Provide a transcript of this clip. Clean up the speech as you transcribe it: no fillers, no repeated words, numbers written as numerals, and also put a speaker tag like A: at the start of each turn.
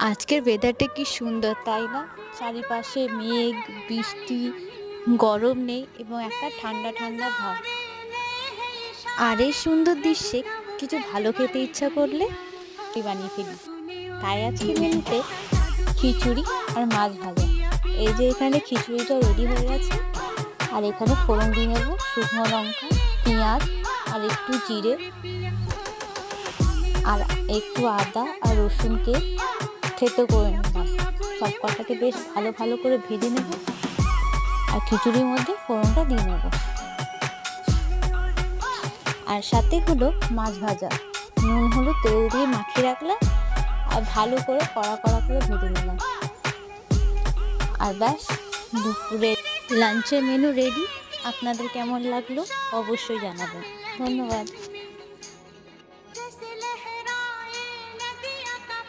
A: আজকের ওয়েদারটা কি সুন্দর, তাই না? চারিপাশে মেঘ, বৃষ্টি, গরম নেই এবং একটা ঠান্ডা ঠান্ডা ভাব। আর এই সুন্দর দৃশ্যে কিছু ভালো খেতে ইচ্ছা করলে বানিয়ে ফেলি। তাই আজকে মেনুতে খিচুড়ি আর মাছ ভাজা। এই যে এখানে খিচুড়িটা রেডি হয়ে গেছে, আর এখানে ফোড়ন দিয়ে নেব শুকনো লঙ্কা, পেঁয়াজ আর একটু জিরে আর একটু আদা আর রসুনকে থেতো করে নিলাম। সব কটাকে বেশ ভালো ভালো করে ভেজে নেব আর খিচুড়ির মধ্যে ফোড়নটা দিয়ে নেব। আর সাথে হলো মাছ ভাজা, নুন হলুদ তেল দিয়ে মাখিয়ে রাখলাম আর ভালো করে কড়া কড়া করে ভেজে নিলাম। আর ব্যাস, দুপুরের লাঞ্চের মেনু রেডি। আপনাদের কেমন লাগলো অবশ্যই জানাবেন। ধন্যবাদ।